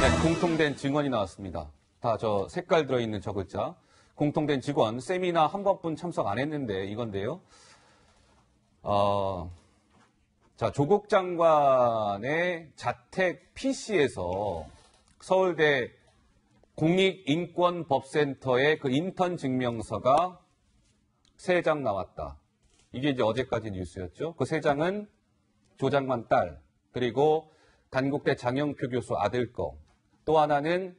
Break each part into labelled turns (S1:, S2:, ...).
S1: 네, 공통된 증언이 나왔습니다. 다 저 색깔 들어있는 저 글자. 공통된 직원, 세미나 한 번뿐 참석 안 했는데 이건데요. 자, 조국 장관의 자택 PC에서 서울대 공익인권법센터의 그 인턴 증명서가 3장 나왔다. 이게 이제 어제까지 뉴스였죠. 그 3장은 조 장관 딸, 그리고 단국대 장영표 교수 아들 거, 또 하나는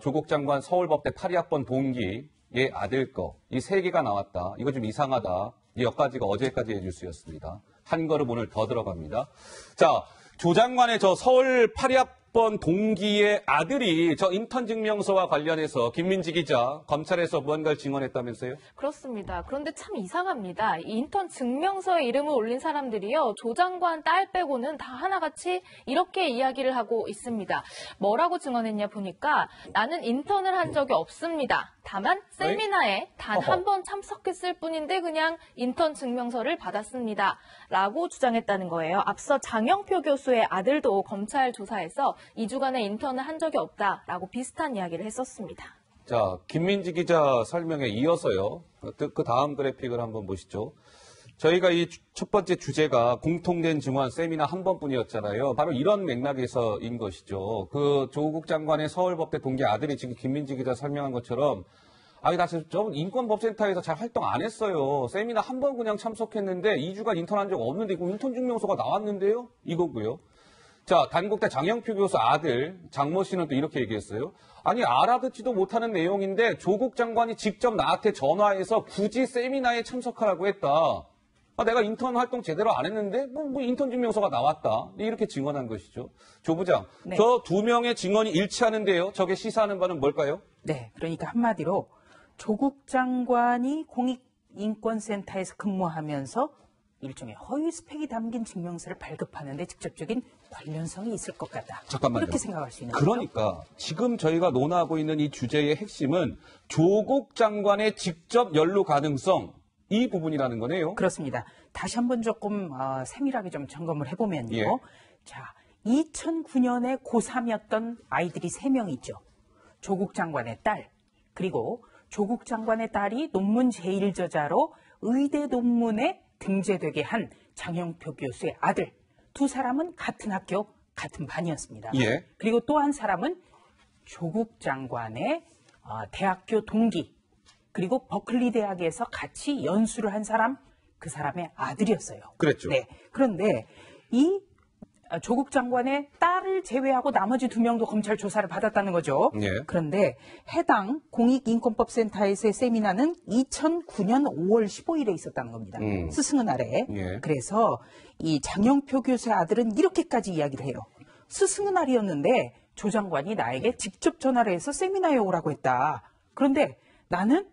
S1: 조국 장관 서울법대 82학번 동기의 아들 거, 이 3개가 나왔다. 이거 좀 이상하다. 이 여기까지가 어제까지의 뉴스였습니다. 한 걸음 오늘 더 들어갑니다. 자, 조 장관의 저 서울 82학번 동기의 아들이 저 인턴 증명서와 관련해서 김민지 기자 검찰에서 무언가를 증언했다면서요?
S2: 그렇습니다. 그런데 참 이상합니다. 이 인턴 증명서에 이름을 올린 사람들이요. 조 장관 딸 빼고는 다 하나같이 이렇게 이야기를 하고 있습니다. 뭐라고 증언했냐 보니까 나는 인턴을 한 적이 없습니다. 다만 세미나에 단 한 번 참석했을 뿐인데 그냥 인턴 증명서를 받았습니다. 라고 주장했다는 거예요. 앞서 장영표 교수의 아들도 검찰 조사에서 2주간의 인턴을 한 적이 없다라고 비슷한 이야기를 했었습니다.
S1: 자, 김민지 기자 설명에 이어서요. 그 다음 그래픽을 한번 보시죠. 저희가 이 첫 번째 주제가 공통된 증언 세미나 한 번뿐이었잖아요. 바로 이런 맥락에서인 것이죠. 그 조국 장관의 서울법대 동기 아들이 지금 김민지 기자 설명한 것처럼 나 지금 좀 인권법센터에서 잘 활동 안 했어요. 세미나 한 번 그냥 참석했는데 2주간 인턴한 적 없는데 이거 인턴 증명서가 나왔는데요? 이거고요. 자, 단국대 장영표 교수 아들 장모 씨는 또 이렇게 얘기했어요. 아니 알아듣지도 못하는 내용인데 조국 장관이 직접 나한테 전화해서 굳이 세미나에 참석하라고 했다. 내가 인턴 활동 제대로 안 했는데 뭐 인턴 증명서가 나왔다. 이렇게 증언한 것이죠. 조 부장, 네. 저 2명의 증언이 일치하는데요. 저게 시사하는 바는 뭘까요?
S3: 네, 그러니까 한마디로 조국 장관이 공익인권센터에서 근무하면서 일종의 허위 스펙이 담긴 증명서를 발급하는데 직접적인 관련성이 있을 것 같다.
S1: 잠깐만요.
S3: 그렇게 생각할 수 있는 거죠.
S1: 그러니까 지금 저희가 논하고 있는 이 주제의 핵심은 조국 장관의 직접 연루 가능성, 이 부분이라는 거네요.
S3: 그렇습니다. 다시 한번 조금 세밀하게 좀 점검을 해보면요.
S1: 예.
S3: 자, 2009년에 고3이었던 아이들이 3명 있죠. 조국 장관의 딸, 그리고 조국 장관의 딸이 논문 제1저자로 의대 논문에 등재되게 한 장영표 교수의 아들. 2사람은 같은 학교, 같은 반이었습니다.
S1: 예.
S3: 그리고 또 한 사람은 조국 장관의 대학교 동기, 그리고 버클리 대학에서 같이 연수를 한 사람, 그 사람의 아들이었어요.
S1: 그랬죠.
S3: 네. 그런데 이 조국 장관의 딸을 제외하고 나머지 2명도 검찰 조사를 받았다는 거죠.
S1: 예.
S3: 그런데 해당 공익인권법센터에서의 세미나는 2009년 5월 15일에 있었다는 겁니다. 스승의 날에.
S1: 예.
S3: 그래서 이 장영표 교수의 아들은 이렇게까지 이야기를 해요. 스승의 날이었는데 조 장관이 나에게 직접 전화를 해서 세미나에 오라고 했다. 그런데 나는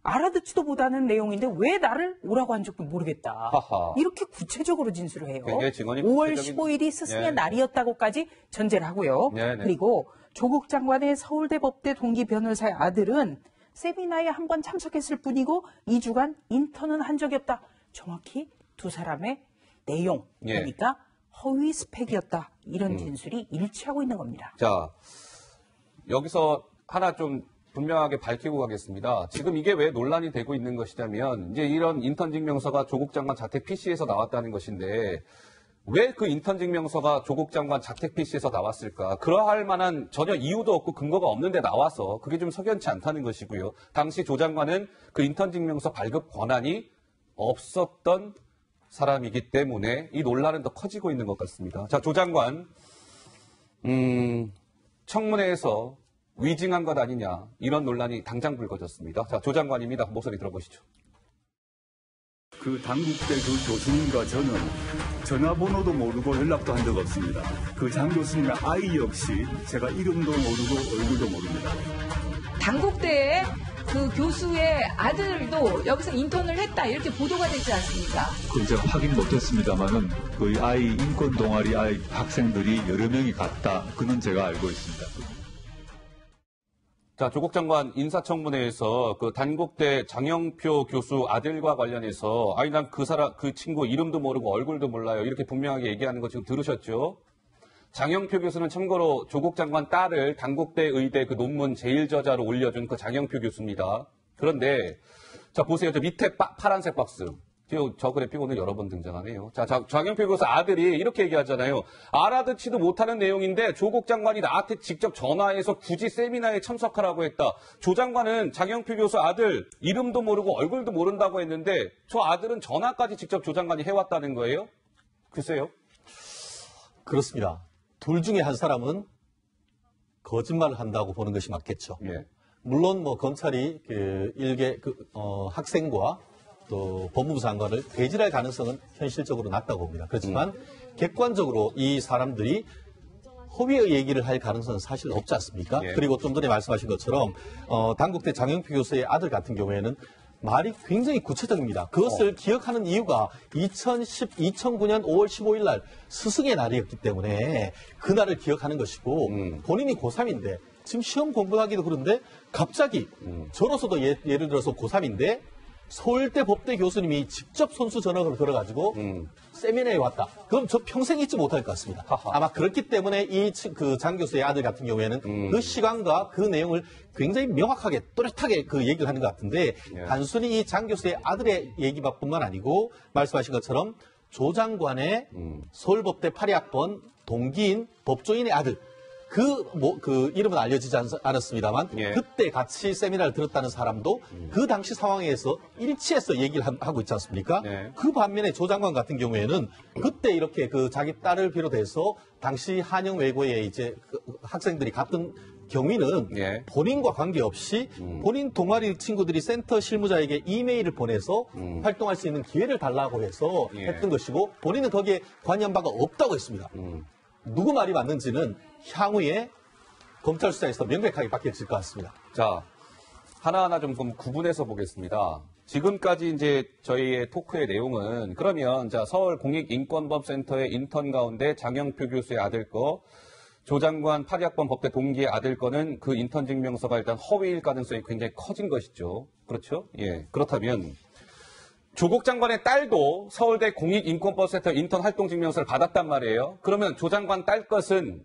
S3: 알아듣지도 못하는 내용인데 왜 나를 오라고 한 적도 모르겠다.
S1: 하하.
S3: 이렇게 구체적으로 진술을 해요.
S1: 5월
S3: 15일이 스승의 날이었다고까지 전제를 하고요.
S1: 네네.
S3: 그리고 조국 장관의 서울대 법대 동기 변호사의 아들은 세미나에 한 번 참석했을 뿐이고 2주간 인턴은 한 적이 없다. 정확히 2사람의 내용 보니까 허위 스펙이었다. 이런 진술이 일치하고 있는 겁니다.
S1: 자, 여기서 하나 좀 분명하게 밝히고 가겠습니다. 지금 이게 왜 논란이 되고 있는 것이냐면 이제 이런 인턴 증명서가 조국 장관 자택 PC에서 나왔다는 것인데 왜 그 인턴 증명서가 조국 장관 자택 PC에서 나왔을까? 그러할 만한 전혀 이유도 없고 근거가 없는데 나와서 그게 좀 석연치 않다는 것이고요. 당시 조 장관은 그 인턴 증명서 발급 권한이 없었던 사람이기 때문에 이 논란은 더 커지고 있는 것 같습니다. 자, 조 장관, 청문회에서 위증한 것 아니냐 이런 논란이 당장 불거졌습니다. 자, 조 장관입니다. 목소리 들어보시죠.
S4: 그 당국대 그 교수님과 저는 전화번호도 모르고 연락도 한 적 없습니다. 그 장 교수님의 아이 역시 제가 이름도 모르고 얼굴도 모릅니다.
S5: 당국대에 그 교수의 아들도 여기서 인턴을 했다 이렇게 보도가 되지 않습니까?
S6: 그건 제가 확인 못했습니다만은 그 아이 인권 동아리 아이 학생들이 여러 명이 갔다. 그는 제가 알고 있습니다.
S1: 자, 조국 장관 인사청문회에서 그 단국대 장영표 교수 아들과 관련해서 난 그 친구 이름도 모르고 얼굴도 몰라요. 이렇게 분명하게 얘기하는 거 지금 들으셨죠? 장영표 교수는 참고로 조국 장관 딸을 단국대 의대 그 논문 제1저자로 올려준 그 장영표 교수입니다. 그런데 자 보세요. 저 밑에 파란색 박스. 저 그래픽 오늘 여러 번 등장하네요. 자, 장영표 교수 아들이 이렇게 얘기하잖아요. 알아듣지도 못하는 내용인데 조국 장관이 나한테 직접 전화해서 굳이 세미나에 참석하라고 했다. 조 장관은 장영표 교수 아들 이름도 모르고 얼굴도 모른다고 했는데 저 아들은 전화까지 직접 조 장관이 해왔다는 거예요? 글쎄요.
S7: 그렇습니다. 둘 중에 한 사람은 거짓말을 한다고 보는 것이 맞겠죠.
S1: 예.
S7: 물론 뭐 검찰이 학생과 또 법무부 장관을 배제할 가능성은 현실적으로 낮다고 봅니다. 그렇지만 객관적으로 이 사람들이 허위의 얘기를 할 가능성은 사실 없지 않습니까?
S1: 예.
S7: 그리고 좀 전에 말씀하신 것처럼 단국대 장영표 교수의 아들 같은 경우에는 말이 굉장히 구체적입니다. 그것을 기억하는 이유가 2009년 5월 15일 날 스승의 날이었기 때문에 그날을 기억하는 것이고 본인이 고3인데 지금 시험 공부하기도 그런데 갑자기 저로서도 예를 들어서 고3인데 서울대 법대 교수님이 직접 손수 전화를 걸어가지고 세미나에 왔다. 그럼 저 평생 잊지 못할 것 같습니다. 아마 그렇기 때문에 그 장 교수의 아들 같은 경우에는 그 시간과 그 내용을 굉장히 명확하게 또렷하게 그 얘기를 하는 것 같은데 단순히 이 장 교수의 아들의 얘기뿐만 아니고 말씀하신 것처럼 조 장관의 서울법대 8학번 동기인 법조인의 아들 그 이름은 알려지지 않았습니다만
S1: 예.
S7: 그때 같이 세미나를 들었다는 사람도 그 당시 상황에서 일치해서 얘기를 하고 있지 않습니까?
S1: 네.
S7: 그 반면에 조 장관 같은 경우에는 그때 이렇게 그 자기 딸을 비롯해서 당시 한영 외고에 이제 그 학생들이 갔던 경위는
S1: 예.
S7: 본인과 관계없이 본인 동아리 친구들이 센터 실무자에게 이메일을 보내서 활동할 수 있는 기회를 달라고 해서
S1: 예.
S7: 했던 것이고 본인은 거기에 관여한 바가 없다고 했습니다. 누구 말이 맞는지는 향후에 검찰 수사에서 명백하게 밝혀질 것 같습니다.
S1: 자, 하나하나 좀 구분해서 보겠습니다. 지금까지 이제 저희의 토크의 내용은 그러면 자, 서울 공익인권법센터의 인턴 가운데 장영표 교수의 아들 거, 조 장관 8학번 법대 동기의 아들 거는 그 인턴 증명서가 일단 허위일 가능성이 굉장히 커진 것이죠. 그렇죠? 예. 그렇다면 조국 장관의 딸도 서울대 공익인권법센터 인턴 활동 증명서를 받았단 말이에요. 그러면 조 장관 딸 것은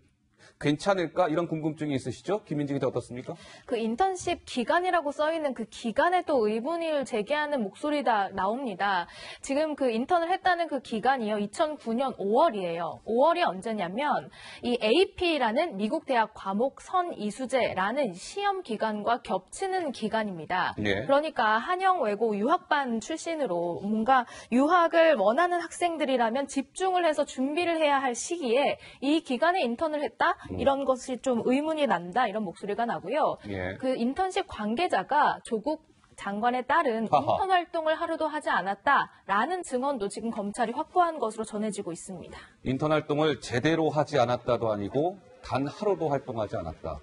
S1: 괜찮을까? 이런 궁금증이 있으시죠? 김민지 기자 어떻습니까?
S2: 그 인턴십 기간이라고 써있는 그 기간에 또 의문을 제기하는 목소리가 나옵니다. 지금 그 인턴을 했다는 그 기간이요. 2009년 5월이에요. 5월이 언제냐면 이 AP라는 미국 대학 과목 선이수제라는 시험 기간과 겹치는 기간입니다.
S1: 예.
S2: 그러니까 한영 외고 유학반 출신으로 뭔가 유학을 원하는 학생들이라면 집중을 해서 준비를 해야 할 시기에 이 기간에 인턴을 했다? 이런 것이 좀 의문이 난다 이런 목소리가 나고요.
S1: 예.
S2: 그 인턴십 관계자가 조국 장관의 딸은 인턴 활동을 하루도 하지 않았다라는 증언도 지금 검찰이 확보한 것으로 전해지고 있습니다.
S1: 인턴 활동을 제대로 하지 않았다도 아니고 단 하루도 활동하지 않았다.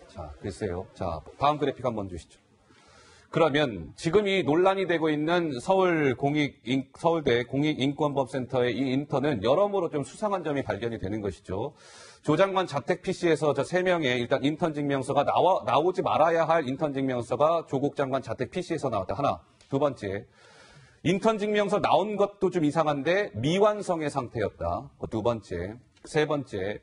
S1: 자, 글쎄요. 자, 다음 그래픽 한번 주시죠. 그러면 지금 이 논란이 되고 있는 서울대 공익인권법센터의 이 인턴은 여러모로 좀 수상한 점이 발견이 되는 것이죠. 조 장관 자택 PC에서 저 3명의 일단 인턴 증명서가 나오지 말아야 할 인턴 증명서가 조국 장관 자택 PC에서 나왔다. 하나. 두 번째. 인턴 증명서 나온 것도 좀 이상한데 미완성의 상태였다. 두 번째. 세 번째.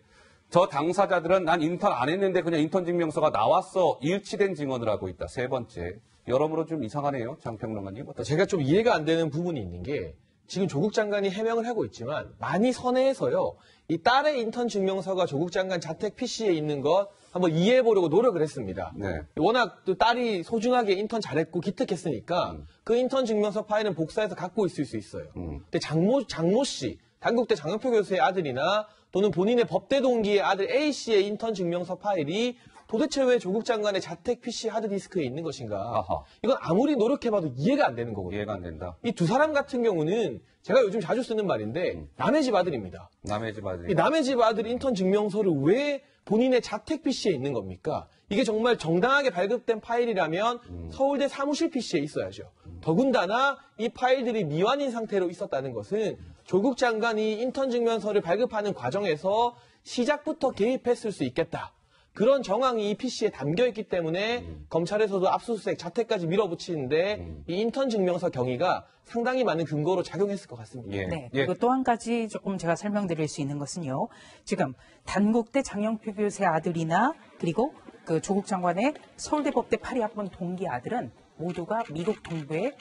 S1: 저 당사자들은 난 인턴 안 했는데 그냥 인턴 증명서가 나왔어. 일치된 증언을 하고 있다. 세 번째. 여러모로 좀 이상하네요. 장평론가님.
S8: 제가 좀 이해가 안 되는 부분이 있는 게 지금 조국 장관이 해명을 하고 있지만 많이 선회해서요. 이 딸의 인턴 증명서가 조국 장관 자택 PC에 있는 것 한번 이해해 보려고 노력을 했습니다.
S1: 네.
S8: 워낙 또 딸이 소중하게 인턴 잘했고 기특했으니까 그 인턴 증명서 파일은 복사해서 갖고 있을 수 있어요. 근데 장모 씨, 단국대 장영표 교수의 아들이나 또는 본인의 법대 동기의 아들 A 씨의 인턴 증명서 파일이 도대체 왜 조국 장관의 자택 PC 하드디스크에 있는 것인가?
S1: 아하.
S8: 이건 아무리 노력해봐도 이해가 안 되는 거거든요.
S1: 이해가 안 된다.
S8: 이 두 사람 같은 경우는 제가 요즘 자주 쓰는 말인데 남의 집 아들입니다.
S1: 남의 집 아들이.
S8: 이 남의 집 아들 인턴 증명서를 왜 본인의 자택 PC에 있는 겁니까? 이게 정말 정당하게 발급된 파일이라면 서울대 사무실 PC에 있어야죠. 더군다나 이 파일들이 미완인 상태로 있었다는 것은 조국 장관이 인턴 증명서를 발급하는 과정에서 시작부터 개입했을 수 있겠다. 그런 정황이 이 PC에 담겨 있기 때문에 검찰에서도 압수수색 자택까지 밀어붙이는데 이 인턴 증명서 경위가 상당히 많은 근거로 작용했을 것 같습니다.
S1: 예.
S3: 네.
S1: 예.
S3: 그리고 또 한 가지 조금 제가 설명드릴 수 있는 것은요. 지금 단국대 장영표 교수의 아들이나 그리고 그 조국 장관의 서울대 법대 8위학번 동기 아들은 모두가 미국 동부의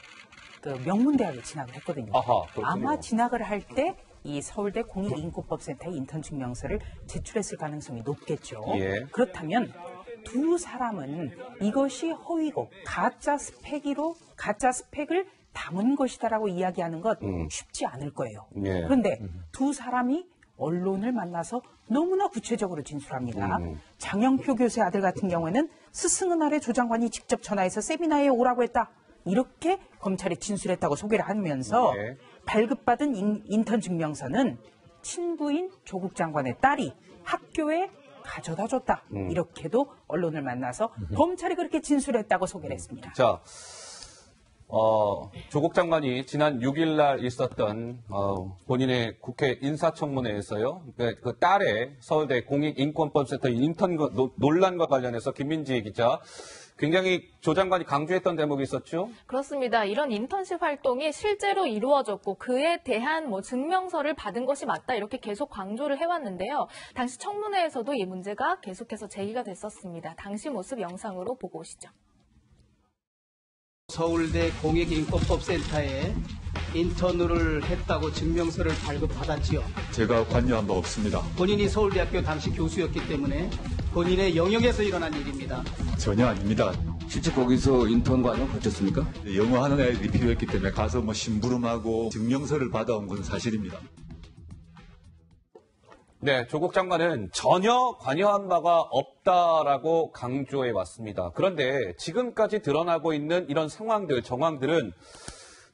S3: 그 명문대학에 진학을 했거든요.
S1: 아하, 그렇군요.
S3: 아마 진학을 할 때 이 서울대 공익인권법센터에 인턴 증명서를 제출했을 가능성이 높겠죠.
S1: 예.
S3: 그렇다면 두 사람은 이것이 허위고 가짜 스펙을 담은 것이다라고 이야기하는 것 쉽지 않을 거예요.
S1: 예.
S3: 그런데 두 사람이 언론을 만나서 너무나 구체적으로 진술합니다. 장영표 교수의 아들 같은 경우에는 스승은 아래 조 장관이 직접 전화해서 세미나에 오라고 했다. 이렇게 검찰에 진술했다고 소개를 하면서
S1: 네.
S3: 발급받은 인턴 증명서는 친부인 조국 장관의 딸이 학교에 가져다 줬다. 이렇게도 언론을 만나서 검찰이 그렇게 진술했다고 소개를 했습니다.
S1: 자, 조국 장관이 지난 6일 날 있었던 본인의 국회 인사청문회에서요. 그 딸의 서울대 공익인권법센터 인턴 논란과 관련해서 김민지 기자 굉장히 조 장관이 강조했던 대목이 있었죠?
S2: 그렇습니다. 이런 인턴십 활동이 실제로 이루어졌고 그에 대한 증명서를 받은 것이 맞다 이렇게 계속 강조를 해왔는데요. 당시 청문회에서도 이 문제가 계속해서 제기가 됐었습니다. 당시 모습 영상으로 보고 오시죠.
S9: 서울대 공익인권법센터에 인턴을 했다고 증명서를 발급받았지요.
S6: 제가 관여한 바 없습니다.
S9: 본인이 서울대학교 당시 교수였기 때문에 본인의 영역에서 일어난 일입니다.
S6: 전혀 아닙니다.
S10: 실제 거기서 인턴 과정 거쳤습니까?
S6: 영어 하는 애들이 필요했기 때문에 가서 심부름하고 증명서를 받아온 건 사실입니다.
S1: 네, 조국 장관은 전혀 관여한 바가 없다라고 강조해 왔습니다. 그런데 지금까지 드러나고 있는 이런 상황들, 정황들은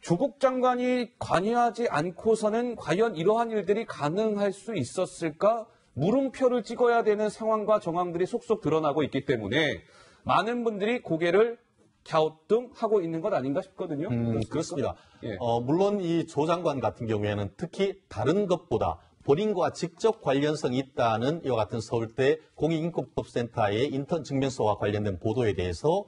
S1: 조국 장관이 관여하지 않고서는 과연 이러한 일들이 가능할 수 있었을까? 물음표를 찍어야 되는 상황과 정황들이 속속 드러나고 있기 때문에 많은 분들이 고개를 갸우뚱하고 있는 것 아닌가 싶거든요.
S7: 그렇습니다.
S1: 예.
S7: 물론 이 조 장관 같은 경우에는 특히 다른 것보다 본인과 직접 관련성이 있다는 이와 같은 서울대 공익인권법센터의 인턴 증명서와 관련된 보도에 대해서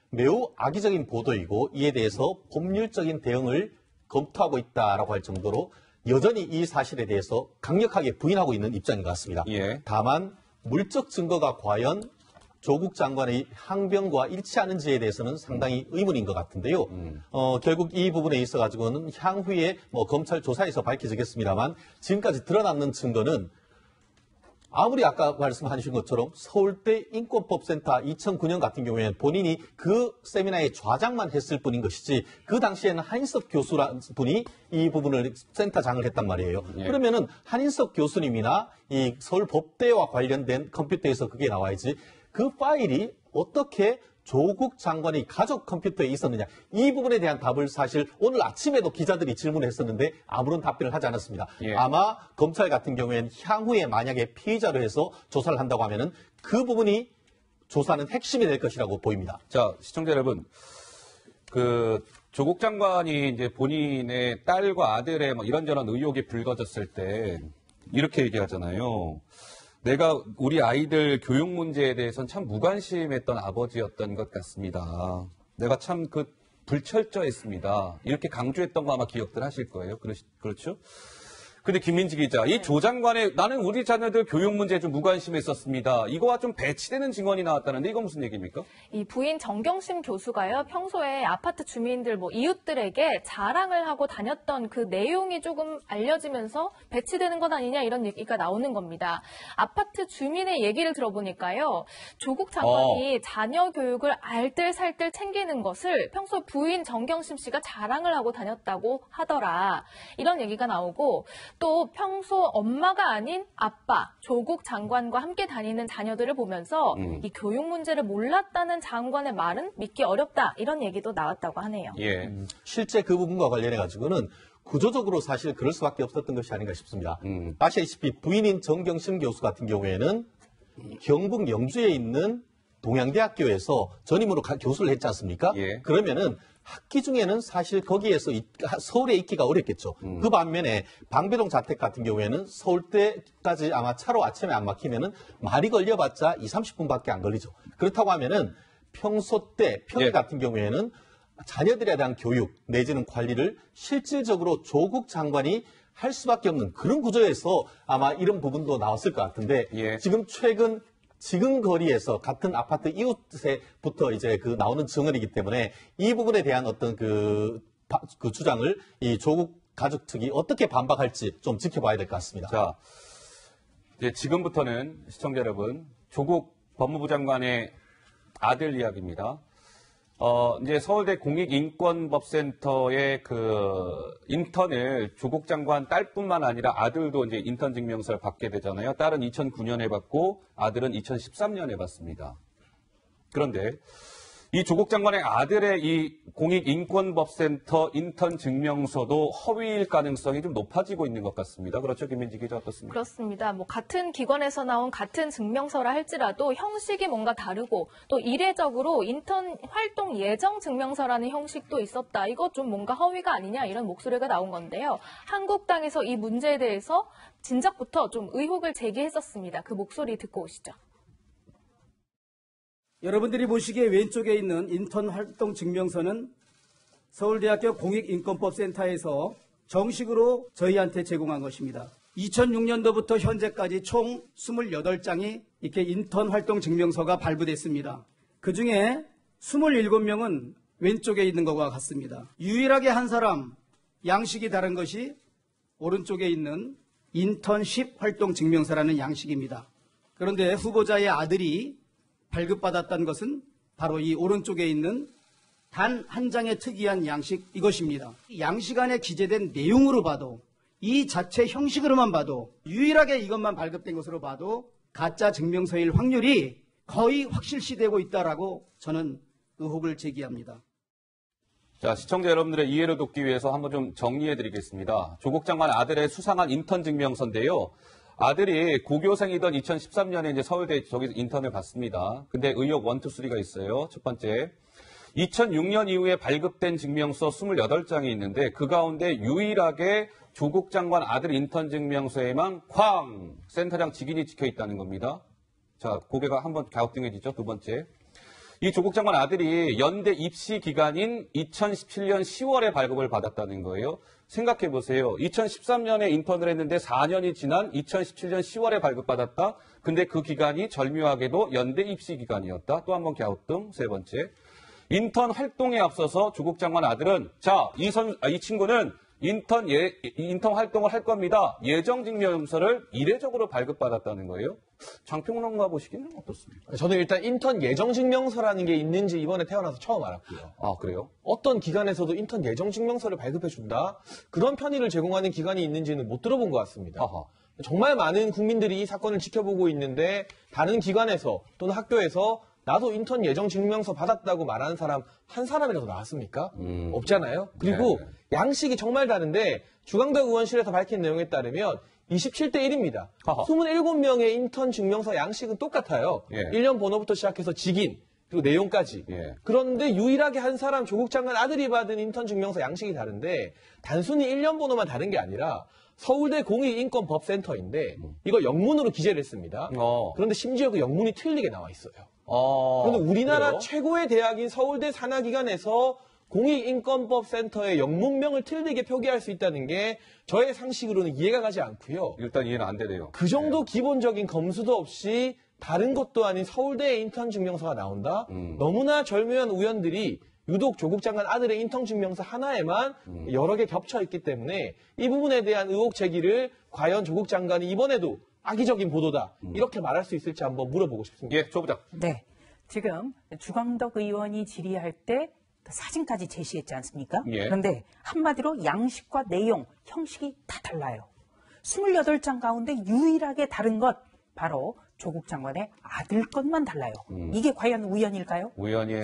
S7: 매우 악의적인 보도이고 이에 대해서 법률적인 대응을 검토하고 있다라고 할 정도로 여전히 이 사실에 대해서 강력하게 부인하고 있는 입장인 것 같습니다.
S1: 예.
S7: 다만 물적 증거가 과연 조국 장관의 항변과 일치하는지에 대해서는 상당히 의문인 것 같은데요. 결국 이 부분에 있어가지고는 향후에 검찰 조사에서 밝혀지겠습니다만 지금까지 드러났는 증거는 아무리 아까 말씀하신 것처럼 서울대 인권법센터 2009년 같은 경우에는 본인이 그 세미나에 좌장만 했을 뿐인 것이지 그 당시에는 한인석 교수라는 분이 이 부분을 센터장을 했단 말이에요.
S1: 예.
S7: 그러면은 한인석 교수님이나 이 서울법대와 관련된 컴퓨터에서 그게 나와야지 그 파일이 어떻게 조국 장관의 가족 컴퓨터에 있었느냐. 이 부분에 대한 답을 사실 오늘 아침에도 기자들이 질문을 했었는데 아무런 답변을 하지 않았습니다.
S1: 예.
S7: 아마 검찰 같은 경우에는 향후에 만약에 피의자로 해서 조사를 한다고 하면은 그 부분이 조사는 핵심이 될 것이라고 보입니다.
S1: 자, 시청자 여러분. 조국 장관이 이제 본인의 딸과 아들의 이런저런 의혹이 불거졌을 때 이렇게 얘기하잖아요. 내가 우리 아이들 교육 문제에 대해서는 참 무관심했던 아버지였던 것 같습니다. 내가 참 불철저했습니다. 이렇게 강조했던 거 아마 기억들 하실 거예요. 그렇죠? 근데 김민지 기자, 이 조 장관의 나는 우리 자녀들 교육 문제에 좀 무관심했었습니다. 이거와 좀 배치되는 증언이 나왔다는데 이건 무슨 얘기입니까?
S2: 이 부인 정경심 교수가요, 평소에 아파트 주민들, 이웃들에게 자랑을 하고 다녔던 그 내용이 조금 알려지면서 배치되는 것 아니냐 이런 얘기가 나오는 겁니다. 아파트 주민의 얘기를 들어보니까요, 조국 장관이 자녀 교육을 알뜰살뜰 챙기는 것을 평소 부인 정경심 씨가 자랑을 하고 다녔다고 하더라. 이런 얘기가 나오고, 또 평소 엄마가 아닌 아빠, 조국 장관과 함께 다니는 자녀들을 보면서 이 교육 문제를 몰랐다는 장관의 말은 믿기 어렵다. 이런 얘기도 나왔다고 하네요.
S1: 예.
S7: 실제 그 부분과 관련해가지고는 구조적으로 사실 그럴 수밖에 없었던 것이 아닌가 싶습니다. 아시다시피 부인인 정경심 교수 같은 경우에는 경북 영주에 있는 동양대학교에서 전임으로 교수를 했지 않습니까?
S1: 예.
S7: 그러면은 학기 중에는 사실 거기에서 서울에 있기가 어렵겠죠. 그 반면에 방배동 자택 같은 경우에는 서울대까지 아마 차로 아침에 안 막히면은 말이 걸려봤자 20-30분밖에 안 걸리죠. 그렇다고 하면은 평소 때 평일 같은 경우에는 자녀들에 대한 교육 내지는 관리를 실질적으로 조국 장관이 할 수밖에 없는 그런 구조에서 아마 이런 부분도 나왔을 것 같은데 지금 최근 지금 거리에서 같은 아파트 이웃에부터 이제 그 나오는 증언이기 때문에 이 부분에 대한 어떤 그 주장을 이 조국 가족 측이 어떻게 반박할지 좀 지켜봐야 될 것 같습니다.
S1: 자, 이제 지금부터는 시청자 여러분, 조국 법무부 장관의 아들 이야기입니다. 이제 서울대 공익인권법센터의 그 인턴을 조국 장관 딸뿐만 아니라 아들도 이제 인턴 증명서를 받게 되잖아요. 딸은 2009년에 받고 아들은 2013년에 받습니다. 그런데 이 조국 장관의 아들의 이 공익인권법센터 인턴 증명서도 허위일 가능성이 좀 높아지고 있는 것 같습니다. 그렇죠, 김민지 기자 어떻습니까?
S2: 그렇습니다. 뭐 같은 기관에서 나온 같은 증명서라 할지라도 형식이 뭔가 다르고 또 이례적으로 인턴 활동 예정 증명서라는 형식도 있었다. 이거 좀 뭔가 허위가 아니냐 이런 목소리가 나온 건데요. 한국당에서 이 문제에 대해서 진작부터 좀 의혹을 제기했었습니다. 그 목소리 듣고 오시죠.
S11: 여러분들이 보시기에 왼쪽에 있는 인턴 활동 증명서는 서울대학교 공익인권법센터에서 정식으로 저희한테 제공한 것입니다. 2006년도부터 현재까지 총 28장이 이렇게 인턴 활동 증명서가 발부됐습니다. 그중에 27명은 왼쪽에 있는 것과 같습니다. 유일하게 한 사람 양식이 다른 것이 오른쪽에 있는 인턴십 활동 증명서라는 양식입니다. 그런데 후보자의 아들이 발급받았다는 것은 바로 이 오른쪽에 있는 단 한 장의 특이한 양식 이것입니다. 양식 안에 기재된 내용으로 봐도 이 자체 형식으로만 봐도 유일하게 이것만 발급된 것으로 봐도 가짜 증명서일 확률이 거의 확실시되고 있다라고 저는 의혹을 제기합니다.
S1: 자, 시청자 여러분들의 이해를 돕기 위해서 한번 좀 정리해드리겠습니다. 조국 장관 아들의 수상한 인턴 증명서인데요. 아들이 고교생이던 2013년에 이제 서울대 저기서 인턴을 받습니다. 근데 의혹 1, 2, 3가 있어요. 첫 번째, 2006년 이후에 발급된 증명서 28장이 있는데 그 가운데 유일하게 조국 장관 아들 인턴 증명서에만 쾅! 센터장 직인이 찍혀 있다는 겁니다. 자, 고개가 한번 갸우뚱해지죠. 두 번째. 이 조국 장관 아들이 연대 입시 기간인 2017년 10월에 발급을 받았다는 거예요. 생각해 보세요. 2013년에 인턴을 했는데 4년이 지난 2017년 10월에 발급받았다. 근데 그 기간이 절묘하게도 연대 입시 기간이었다. 또 한 번 갸우뚱. 세 번째. 인턴 활동에 앞서서 조국 장관 아들은 자, 이 친구는 인턴 활동을 할 겁니다. 예정 증명서를 이례적으로 발급받았다는 거예요. 장평론가 보시기는 어떻습니까?
S8: 저는 일단 인턴 예정 증명서라는 게 있는지 이번에 태어나서 처음 알았고요.
S1: 아, 그래요?
S8: 어떤 기관에서도 인턴 예정 증명서를 발급해준다? 그런 편의를 제공하는 기관이 있는지는 못 들어본 것 같습니다.
S1: 아하.
S8: 정말 많은 국민들이 이 사건을 지켜보고 있는데 다른 기관에서 또는 학교에서 나도 인턴 예정 증명서 받았다고 말하는 사람 한 사람이라도 나왔습니까? 없잖아요. 그리고
S1: 네.
S8: 양식이 정말 다른데 주광덕 의원실에서 밝힌 내용에 따르면 27대 1입니다. 27명의 인턴 증명서 양식은 똑같아요.
S1: 예.
S8: 1년 번호부터 시작해서 직인 그리고 내용까지.
S1: 예.
S8: 그런데 유일하게 한 사람 조국 장관 아들이 받은 인턴 증명서 양식이 다른데 단순히 1년 번호만 다른 게 아니라 서울대 공익인권법센터인데 이거 영문으로 기재를 했습니다. 그런데 심지어 그 영문이 틀리게 나와 있어요. 그런데 우리나라
S1: 그래요?
S8: 최고의 대학인 서울대 산하기관에서 공익인권법센터의 영문명을 틀리게 표기할 수 있다는 게 저의 상식으로는 이해가 가지 않고요.
S1: 일단 이해는 안 되네요.
S8: 그 정도 기본적인 검수도 없이 다른 것도 아닌 서울대의 인턴 증명서가 나온다? 너무나 절묘한 우연들이 유독 조국 장관 아들의 인턴 증명서 하나에만 여러 개 겹쳐 있기 때문에 이 부분에 대한 의혹 제기를 과연 조국 장관이 이번에도 악의적인 보도다 이렇게 말할 수 있을지 한번 물어보고 싶습니다.
S1: 예, 조 부장.
S3: 네. 지금 주광덕 의원이 질의할 때 사진까지 제시했지 않습니까?
S1: 예.
S3: 그런데 한마디로 양식과 내용, 형식이 다 달라요. 28장 가운데 유일하게 다른 것 바로 조국 장관의 아들 것만 달라요. 이게 과연 우연일까요?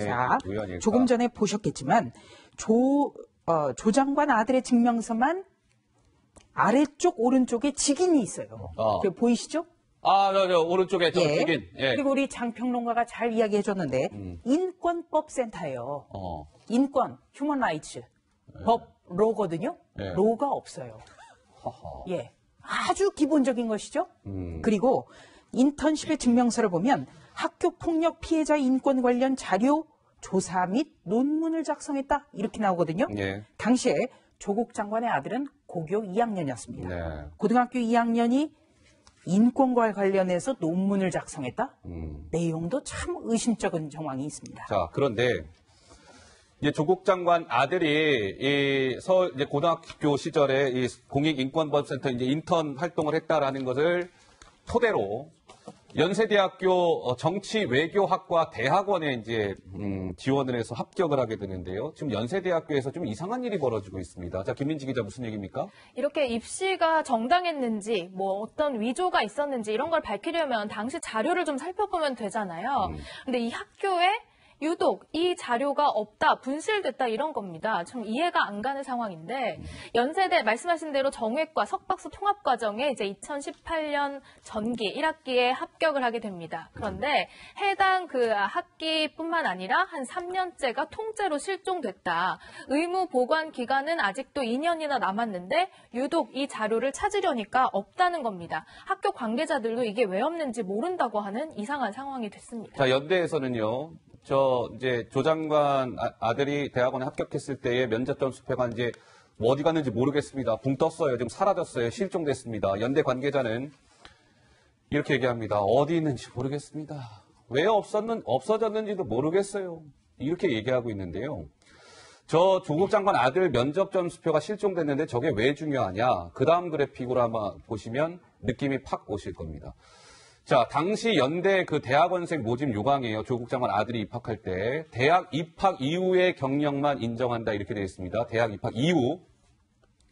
S3: 자,
S1: 우연일까?
S3: 조금 전에 보셨겠지만 조 장관 아들의 증명서만 아래쪽 오른쪽에 직인이 있어요. 그 보이시죠?
S1: 오른쪽에 저 튀긴. 예.
S3: 그리고 우리 장평론가가 잘 이야기해줬는데 인권법 센터예요. 인권, 휴먼 라이츠, 법, 로거든요.
S1: 예.
S3: 로가 없어요.
S1: 허허.
S3: 예, 아주 기본적인 것이죠. 그리고 인턴십의 증명서를 보면 학교 폭력 피해자 인권 관련 자료 조사 및 논문을 작성했다 이렇게 나오거든요.
S1: 예.
S3: 당시에 조국 장관의 아들은 고교 2학년이었습니다.
S1: 네.
S3: 고등학교 2학년이 인권과 관련해서 논문을 작성했다? 내용도 참 의심쩍은 정황이 있습니다.
S1: 자, 그런데 이제 조국 장관 아들이 이 서울 이제 고등학교 시절에 이 공익인권법센터 이제 인턴 활동을 했다라는 것을 토대로 연세대학교 정치외교학과 대학원에 이제 지원을 해서 합격을 하게 되는데요. 지금 연세대학교에서 좀 이상한 일이 벌어지고 있습니다. 자, 김민지 기자 무슨 얘기입니까?
S2: 이렇게 입시가 정당했는지 뭐 어떤 위조가 있었는지 이런 걸 밝히려면 당시 자료를 좀 살펴보면 되잖아요. 근데 이 학교에 유독 이 자료가 없다, 분실됐다 이런 겁니다. 좀 이해가 안 가는 상황인데 연세대 말씀하신 대로 정외과 석박사 통합과정에 이제 2018년 전기 1학기에 합격을 하게 됩니다. 그런데 해당 그 학기뿐만 아니라 한 3년째가 통째로 실종됐다. 의무 보관 기간은 아직도 2년이나 남았는데 유독 이 자료를 찾으려니까 없다는 겁니다. 학교 관계자들도 이게 왜 없는지 모른다고 하는 이상한 상황이 됐습니다.
S1: 자, 연대에서는요. 이제 조 장관 아들이 대학원에 합격했을 때의 면접 점수표가 이제 어디 갔는지 모르겠습니다. 붕 떴어요. 지금 사라졌어요. 실종됐습니다. 연대 관계자는 이렇게 얘기합니다. 어디 있는지 모르겠습니다. 왜 없어졌는지도 모르겠어요. 이렇게 얘기하고 있는데요. 저 조국 장관 아들 면접 점수표가 실종됐는데 저게 왜 중요하냐. 그 다음 그래픽으로 아마 보시면 느낌이 팍 오실 겁니다. 자, 당시 연대 그 대학원생 모집 요강이에요. 조국 장관 아들이 입학할 때. 대학 입학 이후의 경력만 인정한다 이렇게 되어 있습니다. 대학 입학 이후.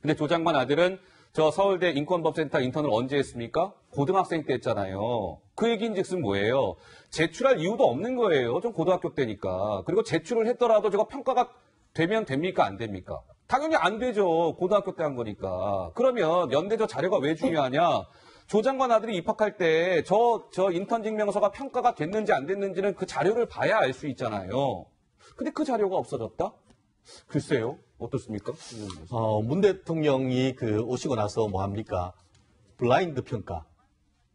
S1: 근데 조 장관 아들은 저 서울대 인권법센터 인턴을 언제 했습니까? 고등학생 때 했잖아요. 그 얘기인즉슨 뭐예요? 제출할 이유도 없는 거예요. 좀 고등학교 때니까. 그리고 제출을 했더라도 저거 평가가 되면 됩니까? 안 됩니까? 당연히 안 되죠. 고등학교 때 한 거니까. 그러면 연대 저 자료가 왜 중요하냐? 조 장관 아들이 입학할 때 저 인턴 증명서가 평가가 됐는지 안 됐는지는 그 자료를 봐야 알 수 있잖아요. 근데 그 자료가 없어졌다? 글쎄요. 어떻습니까?
S7: 문 대통령이 오시고 나서 뭐 합니까? 블라인드 평가.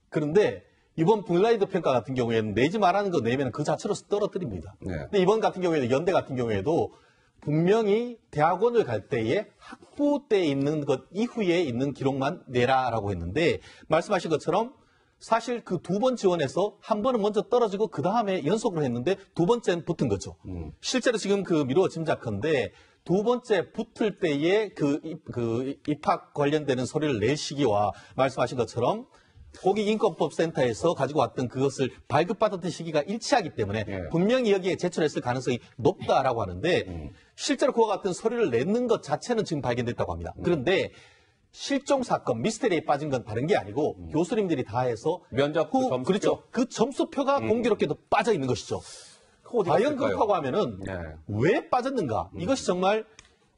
S7: 그런데 이번 블라인드 평가 같은 경우에는 내지 말라는 거 내면 그 자체로 떨어뜨립니다.
S1: 네.
S7: 근데 이번 같은 경우에는 연대 같은 경우에도 분명히 대학원을 갈 때에 학부 때 있는 것 이후에 있는 기록만 내라라고 했는데 말씀하신 것처럼 사실 그 두 번 지원해서 한 번은 먼저 떨어지고 그 다음에 연속으로 했는데 두 번째는 붙은 거죠. 실제로 지금 미루어 짐작컨대 두 번째 붙을 때에 입학 관련되는 서류를 낼 시기와 말씀하신 것처럼 공익인권법센터에서 가지고 왔던 그것을 발급받았던 시기가 일치하기 때문에 분명히 여기에 제출했을 가능성이 높다라고 하는데 실제로 그와 같은 서류를 내는 것 자체는 지금 발견됐다고 합니다. 그런데 실종 사건, 미스테리에 빠진 건 다른 게 아니고 교수님들이 다 해서
S1: 면접 점수표?
S7: 그렇죠. 그 점수표가 공교롭게도 빠져 있는 것이죠. 과연 그렇다고 하면은 왜 빠졌는가? 이것이 정말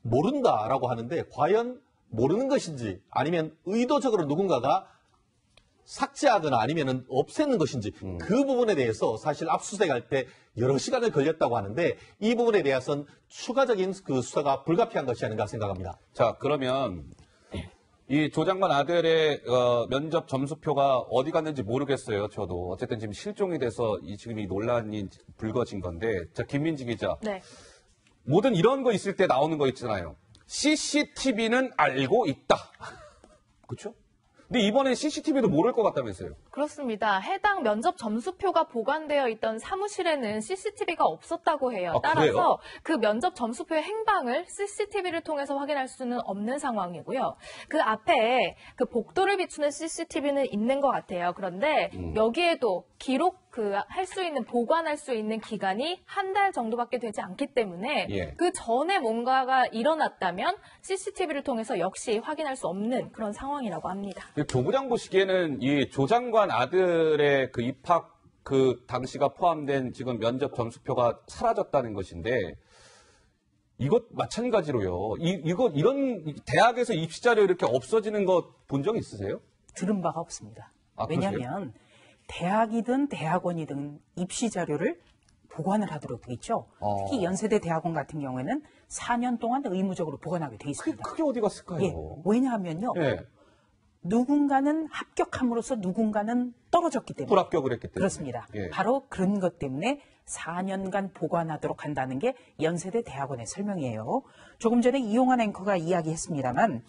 S7: 모른다라고 하는데 과연 모르는 것인지 아니면 의도적으로 누군가가 삭제하거나 아니면 없애는 것인지 그 부분에 대해서 사실 압수수색할 때 여러 시간을 걸렸다고 하는데 이 부분에 대해서는 추가적인 수사가 불가피한 것이 아닌가 생각합니다.
S1: 자, 그러면 이 조 장관 아들의 면접 점수표가 어디 갔는지 모르겠어요. 저도 어쨌든 지금 실종이 돼서 지금 이 논란이 불거진 건데, 자, 김민지 기자.
S2: 네.
S1: 모든 이런 거 있을 때 나오는 거 있잖아요. CCTV는 알고 있다. 그렇죠? 근데 이번엔 CCTV도 모를 것 같다면서요.
S2: 그렇습니다. 해당 면접 점수표가 보관되어 있던 사무실에는 CCTV가 없었다고 해요.
S1: 아,
S2: 따라서
S1: 그래요?
S2: 그 면접 점수표의 행방을 CCTV를 통해서 확인할 수는 없는 상황이고요. 그 앞에 그 복도를 비추는 CCTV는 있는 것 같아요. 그런데 여기에도 기록 할 수 있는, 보관할 수 있는 기간이 한 달 정도밖에 되지 않기 때문에 그 전에 뭔가가 일어났다면 CCTV를 통해서 역시 확인할 수 없는 그런 상황이라고 합니다.
S1: 교부장 보시기에는 이 조 장관 아들의 그 입학 그 당시가 포함된 지금 면접 점수표가 사라졌다는 것인데 이것 마찬가지로요. 이런 대학에서 입시 자료 이렇게 없어지는 거 본 적 있으세요?
S3: 들은 바가 없습니다.
S1: 아, 그러세요?
S3: 왜냐하면 대학이든 대학원이든 입시 자료를 보관을 하도록 돼 있죠. 특히 연세대 대학원 같은 경우에는 4년 동안 의무적으로 보관하게 돼 있습니다.
S1: 그게 어디 갔을까요?
S3: 예, 왜냐하면요.
S1: 예.
S3: 누군가는 합격함으로써 누군가는 떨어졌기 때문에.
S1: 불합격을 했기 때문에.
S3: 그렇습니다.
S1: 예.
S3: 바로 그런 것 때문에 4년간 보관하도록 한다는 게 연세대 대학원의 설명이에요. 조금 전에 이용환 앵커가 이야기했습니다만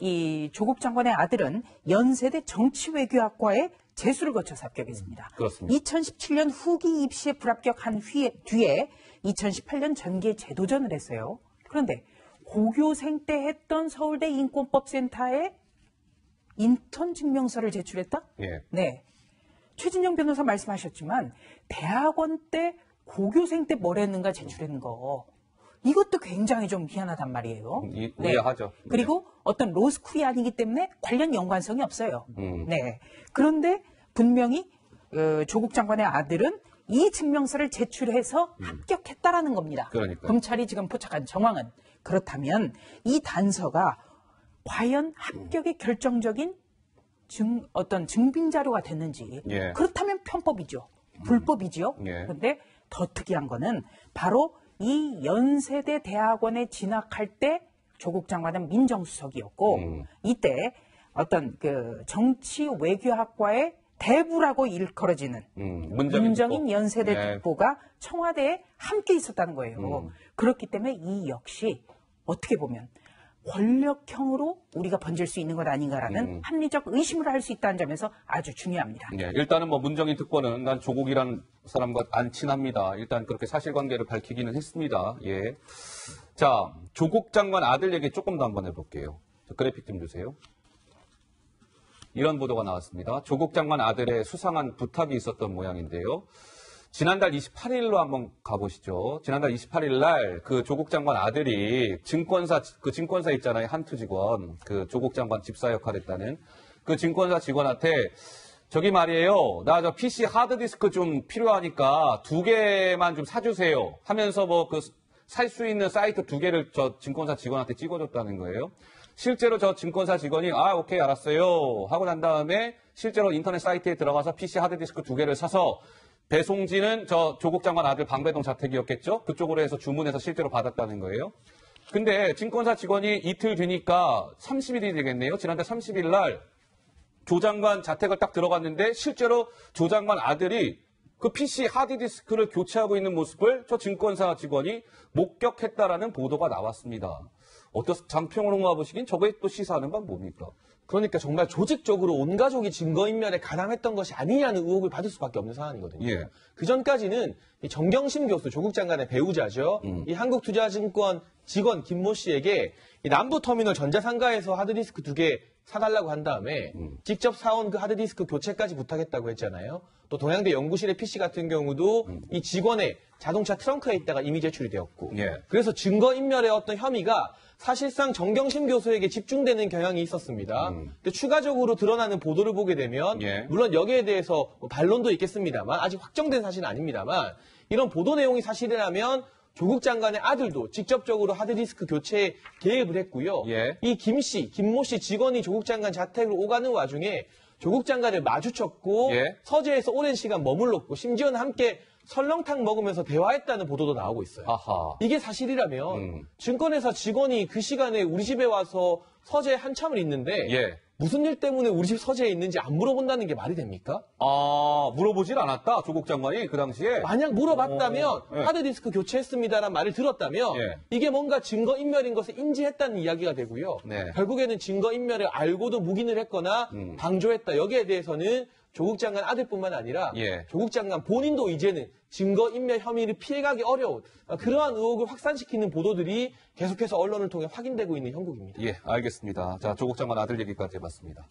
S3: 이 조국 장관의 아들은 연세대 정치외교학과에 재수를 거쳐서 합격했습니다.
S1: 그렇습니다.
S3: 2017년 후기 입시에 불합격한 뒤에 2018년 전기에 재도전을 했어요. 그런데 고교생 때 했던 서울대 인권법센터에 인턴 증명서를 제출했다?
S1: 예.
S3: 네. 최진영 변호사 말씀하셨지만 대학원 때 고교생 때 뭘 했는가 제출했는 거 이것도 굉장히 좀 희한하단 말이에요.
S1: 이해하죠.
S3: 그리고 어떤 로스쿨이 아니기 때문에 관련 연관성이 없어요.
S1: 음.
S3: 네. 그런데 분명히 조국 장관의 아들은 이 증명서를 제출해서 합격했다라는 겁니다.
S1: 그러니까요.
S3: 검찰이 지금 포착한 정황은 그렇다면 이 단서가 과연 합격의 결정적인 어떤 증빙 자료가 됐는지
S1: 예.
S3: 그렇다면 편법이죠. 불법이죠.
S1: 예.
S3: 그런데 더 특이한 거는 바로 이 연세대 대학원에 진학할 때 조국 장관은 민정수석이었고 이때 어떤 그 정치 외교학과의 대부라고 일컬어지는 문정인 연세대
S1: 네.
S3: 대부가 청와대에 함께 있었다는 거예요. 그렇기 때문에 이 역시 어떻게 보면 권력형으로 우리가 번질 수 있는 것 아닌가라는 합리적 의심을 할 수 있다는 점에서 아주 중요합니다.
S1: 예, 일단은 뭐 문정인 특보는 난 조국이라는 사람과 안 친합니다. 일단 그렇게 사실관계를 밝히기는 했습니다. 예. 자, 조국 장관 아들 얘기 조금 더 한번 해볼게요. 그래픽 좀 주세요. 이런 보도가 나왔습니다. 조국 장관 아들의 수상한 부탁이 있었던 모양인데요. 지난달 28일로 한번 가보시죠. 지난달 28일 날 그 조국 장관 아들이 증권사 있잖아요. 한투 직원. 그 조국 장관 집사 역할을 했다는 그 증권사 직원한테 저기 말이에요. 나 저 PC 하드디스크 좀 필요하니까 2개만 좀 사주세요. 하면서 뭐 그 살 수 있는 사이트 2개를 저 증권사 직원한테 찍어줬다는 거예요. 실제로 저 증권사 직원이 오케이 알았어요 하고 난 다음에 실제로 인터넷 사이트에 들어가서 PC 하드디스크 2개를 사서 배송지는 저 조국 장관 아들 방배동 자택이었겠죠? 그쪽으로 해서 주문해서 실제로 받았다는 거예요. 근데 증권사 직원이 이틀 뒤니까 30일이 되겠네요. 지난달 30일 날 조 장관 자택을 딱 들어갔는데 실제로 조 장관 아들이 그 PC 하드디스크를 교체하고 있는 모습을 저 증권사 직원이 목격했다라는 보도가 나왔습니다. 장평론가 보시긴 저거에 또 시사하는 건 뭡니까?
S8: 그러니까 정말 조직적으로 온 가족이 증거인멸에 가담했던 것이 아니냐는 의혹을 받을 수밖에 없는 상황이거든요.
S1: 예.
S8: 그 전까지는 이 정경심 교수, 조국 장관의 배우자죠. 이 한국투자증권 직원 김모 씨에게 이 남부터미널 전자상가에서 하드디스크 2개 사달라고 한 다음에 직접 사온 그 하드디스크 교체까지 부탁했다고 했잖아요. 또 동양대 연구실의 PC 같은 경우도 이 직원의 자동차 트렁크에 있다가 이미 제출이 되었고
S1: 예.
S8: 그래서 증거인멸의 어떤 혐의가 사실상 정경심 교수에게 집중되는 경향이 있었습니다. 근데 추가적으로 드러나는 보도를 보게 되면
S1: 예.
S8: 물론 여기에 대해서 반론도 있겠습니다만 아직 확정된 사실은 아닙니다만 이런 보도 내용이 사실이라면 조국 장관의 아들도 직접적으로 하드디스크 교체에 개입을 했고요.
S1: 예.
S8: 이 김모 씨 직원이 조국 장관 자택으로 오가는 와중에 조국 장관을 마주쳤고
S1: 예.
S8: 서재에서 오랜 시간 머물렀고 심지어는 함께 설렁탕 먹으면서 대화했다는 보도도 나오고 있어요.
S1: 아하.
S8: 이게 사실이라면 증권회사 직원이 그 시간에 우리 집에 와서 서재에 한참을 있는데
S1: 예.
S8: 무슨 일 때문에 우리 집 서재에 있는지 안 물어본다는 게 말이 됩니까?
S1: 물어보질 않았다. 조국 장관이 그 당시에.
S8: 만약 물어봤다면
S1: 예.
S8: 하드디스크 교체했습니다라는 말을 들었다면
S1: 예.
S8: 이게 뭔가 증거인멸인 것을 인지했다는 이야기가 되고요.
S1: 네.
S8: 결국에는 증거인멸을 알고도 묵인을 했거나 방조했다. 여기에 대해서는 조국 장관 아들뿐만 아니라
S1: 예.
S8: 조국 장관 본인도 이제는 증거인멸 혐의를 피해가기 어려운 그러한 의혹을 확산시키는 보도들이 계속해서 언론을 통해 확인되고 있는 형국입니다.
S1: 예, 알겠습니다. 자, 조국 장관 아들 얘기까지 해봤습니다.